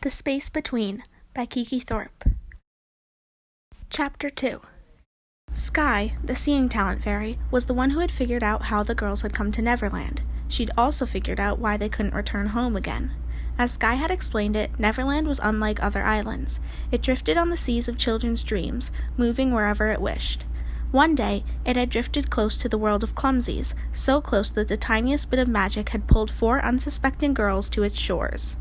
The Space Between by Kiki Thorpe. Chapter 2. Sky, the seeing talent fairy, was the one who had figured out how the girls had come to Neverland. She'd also figured out why they couldn't return home again. As Sky had explained it, Neverland was unlike other islands. It drifted on the seas of children's dreams, moving wherever it wished. One day, it had drifted close to the world of clumsies, so close that the tiniest bit of magic had pulled 4 unsuspecting girls to its shores.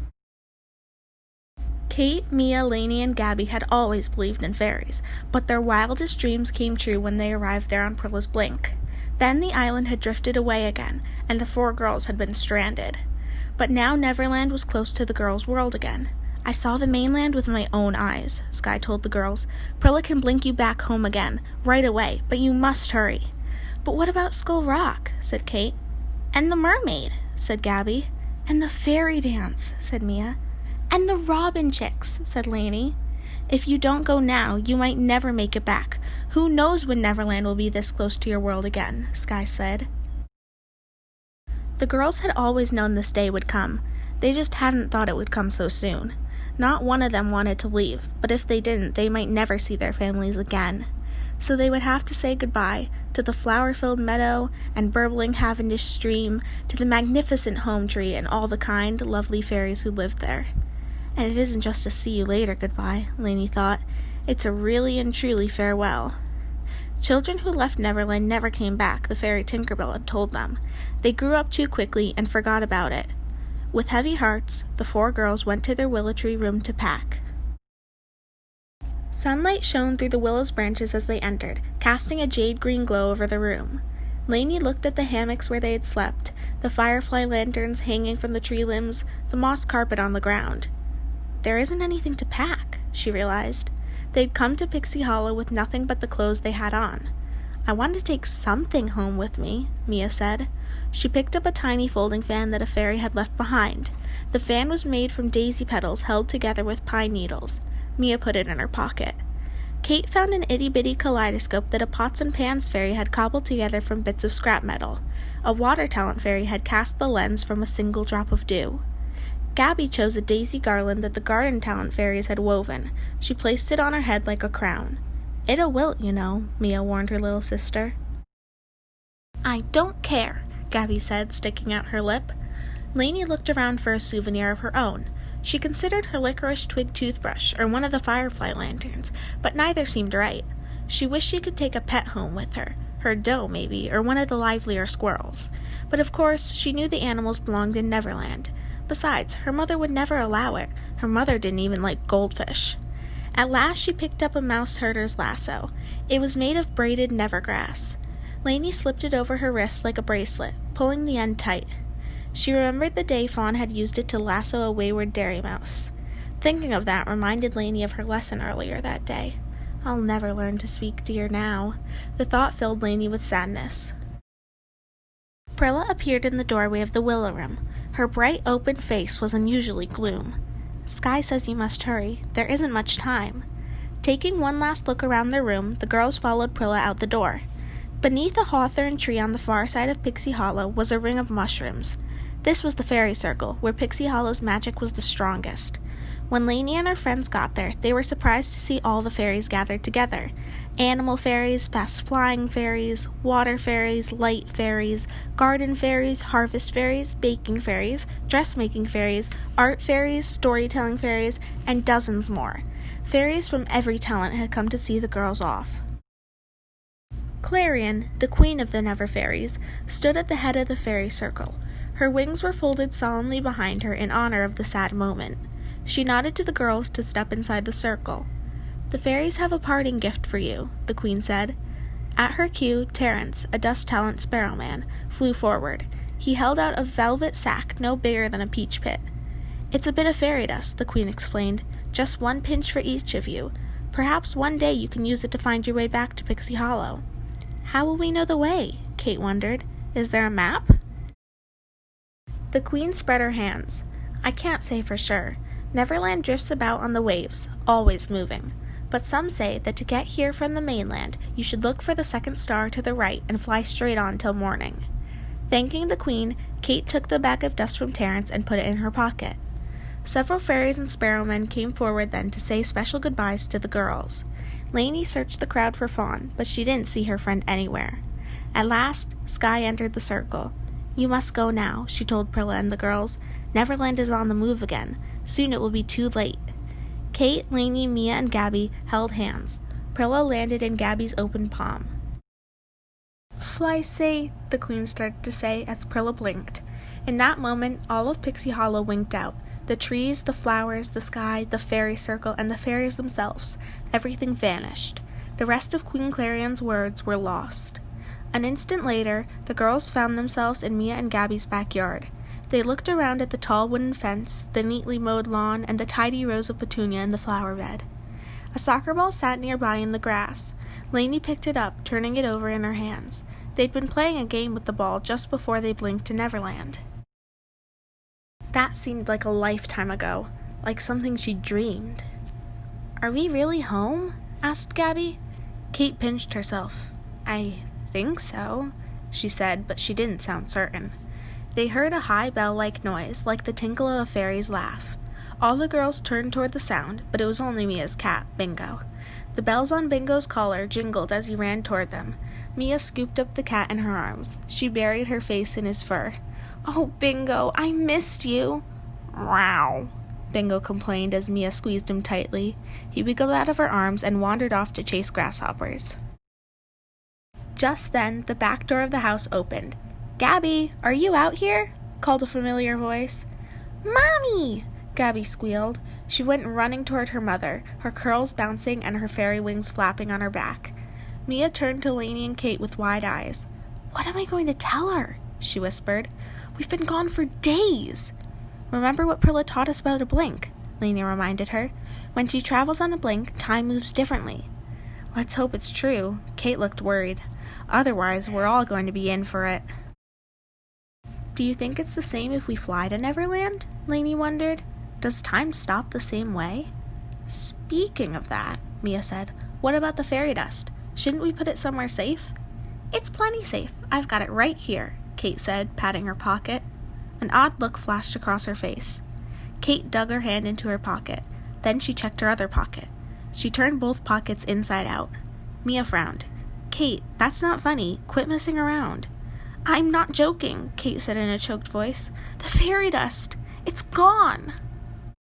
Kate, Mia, Lainey, and Gabby had always believed in fairies, but their wildest dreams came true when they arrived there on Prilla's blink. Then the island had drifted away again, and the 4 girls had been stranded. But now Neverland was close to the girls' world again. "I saw the mainland with my own eyes," Sky told the girls. "Prilla can blink you back home again, right away, but you must hurry." "But what about Skull Rock?" said Kate. "And the mermaid," said Gabby. "And the fairy dance," said Mia. "And the Robin Chicks," said Lainey. "If you don't go now, you might never make it back. Who knows when Neverland will be this close to your world again," Sky said. The girls had always known this day would come. They just hadn't thought it would come so soon. Not one of them wanted to leave, but if they didn't, they might never see their families again. So they would have to say goodbye to the flower-filled meadow and burbling Cavendish stream, to the magnificent home tree and all the kind, lovely fairies who lived there. And it isn't just a see you later goodbye, Lainey thought. It's a really and truly farewell. Children who left Neverland never came back, the fairy Tinkerbell had told them. They grew up too quickly and forgot about it. With heavy hearts, the 4 girls went to their willow tree room to pack. Sunlight shone through the willow's branches as they entered, casting a jade-green glow over the room. Lainey looked at the hammocks where they had slept, the firefly lanterns hanging from the tree limbs, the moss carpet on the ground. There isn't anything to pack, she realized. They'd come to Pixie Hollow with nothing but the clothes they had on. "I want to take something home with me," Mia said. She picked up a tiny folding fan that a fairy had left behind. The fan was made from daisy petals held together with pine needles. Mia put it in her pocket. Kate found an itty-bitty kaleidoscope that a pots and pans fairy had cobbled together from bits of scrap metal. A water talent fairy had cast the lens from a single drop of dew. Gabby chose a daisy garland that the garden talent fairies had woven. She placed it on her head like a crown. "It'll wilt, you know," Mia warned her little sister. "I don't care," Gabby said, sticking out her lip. Lainey looked around for a souvenir of her own. She considered her licorice twig toothbrush or one of the firefly lanterns, but neither seemed right. She wished she could take a pet home with her doe maybe, or one of the livelier squirrels. But of course, she knew the animals belonged in Neverland. Besides, her mother would never allow it. Her mother didn't even like goldfish. At last she picked up a mouse herder's lasso. It was made of braided nevergrass. Lainey slipped it over her wrist like a bracelet, pulling the end tight. She remembered the day Fawn had used it to lasso a wayward dairy mouse. Thinking of that reminded Lainey of her lesson earlier that day. "I'll never learn to speak deer now." The thought filled Lainey with sadness. Prilla appeared in the doorway of the willow room. Her bright, open face was unusually gloom. "Sky says you must hurry. There isn't much time." Taking one last look around the room, the girls followed Prilla out the door. Beneath a hawthorn tree on the far side of Pixie Hollow was a ring of mushrooms. This was the fairy circle, where Pixie Hollow's magic was the strongest. When Lainey and her friends got there, they were surprised to see all the fairies gathered together. Animal fairies, fast-flying fairies, water fairies, light fairies, garden fairies, harvest fairies, baking fairies, dressmaking fairies, art fairies, storytelling fairies, and dozens more. Fairies from every talent had come to see the girls off. Clarion, the queen of the Never Fairies, stood at the head of the fairy circle. Her wings were folded solemnly behind her in honor of the sad moment. She nodded to the girls to step inside the circle. "The fairies have a parting gift for you," the queen said. At her cue, Terence, a dust talent sparrowman, flew forward. He held out a velvet sack no bigger than a peach pit. "It's a bit of fairy dust," the queen explained. "Just 1 pinch for each of you. Perhaps one day you can use it to find your way back to Pixie Hollow." "How will we know the way?" Kate wondered. "Is there a map?" The queen spread her hands. "I can't say for sure. Neverland drifts about on the waves, always moving. But some say that to get here from the mainland, you should look for the second star to the right and fly straight on till morning." Thanking the queen, Kate took the bag of dust from Terence and put it in her pocket. Several fairies and sparrowmen came forward then to say special goodbyes to the girls. Lainey searched the crowd for Fawn, but she didn't see her friend anywhere. At last, Sky entered the circle. "You must go now," she told Prilla and the girls. "Neverland is on the move again. Soon it will be too late." Kate, Lainey, Mia, and Gabby held hands. Prilla landed in Gabby's open palm. "Fly safe," the Queen started to say as Prilla blinked. In that moment, all of Pixie Hollow winked out. The trees, the flowers, the sky, the fairy circle, and the fairies themselves. Everything vanished. The rest of Queen Clarion's words were lost. An instant later, the girls found themselves in Mia and Gabby's backyard. They looked around at the tall wooden fence, the neatly mowed lawn, and the tidy rows of petunia in the flower bed. A soccer ball sat nearby in the grass. Lainey picked it up, turning it over in her hands. They'd been playing a game with the ball just before they blinked to Neverland. That seemed like a lifetime ago, like something she'd dreamed. "Are we really home?" asked Gabby. Kate pinched herself. "I think so," she said, but she didn't sound certain. They heard a high bell-like noise, like the tinkle of a fairy's laugh. All the girls turned toward the sound, but it was only Mia's cat, Bingo. The bells on Bingo's collar jingled as he ran toward them. Mia scooped up the cat in her arms. She buried her face in his fur. "Oh, Bingo, I missed you." "Meow," Bingo complained as Mia squeezed him tightly. He wiggled out of her arms and wandered off to chase grasshoppers. Just then, the back door of the house opened. "Gabby, are you out here?" called a familiar voice. "Mommy!" Gabby squealed. She went running toward her mother, her curls bouncing and her fairy wings flapping on her back. Mia turned to Lainey and Kate with wide eyes. "What am I going to tell her?" she whispered. "We've been gone for days." "Remember what Prilla taught us about a blink," Lainey reminded her. "When she travels on a blink, time moves differently." "Let's hope it's true." Kate looked worried. "Otherwise, we're all going to be in for it." "Do you think it's the same if we fly to Neverland?" Lainey wondered. "Does time stop the same way?" "Speaking of that," Mia said, "what about the fairy dust? Shouldn't we put it somewhere safe?" "It's plenty safe. I've got it right here," Kate said, patting her pocket. An odd look flashed across her face. Kate dug her hand into her pocket. Then she checked her other pocket. She turned both pockets inside out. Mia frowned. "Kate, that's not funny. Quit messing around." "I'm not joking," Kate said in a choked voice. "The fairy dust! It's gone!"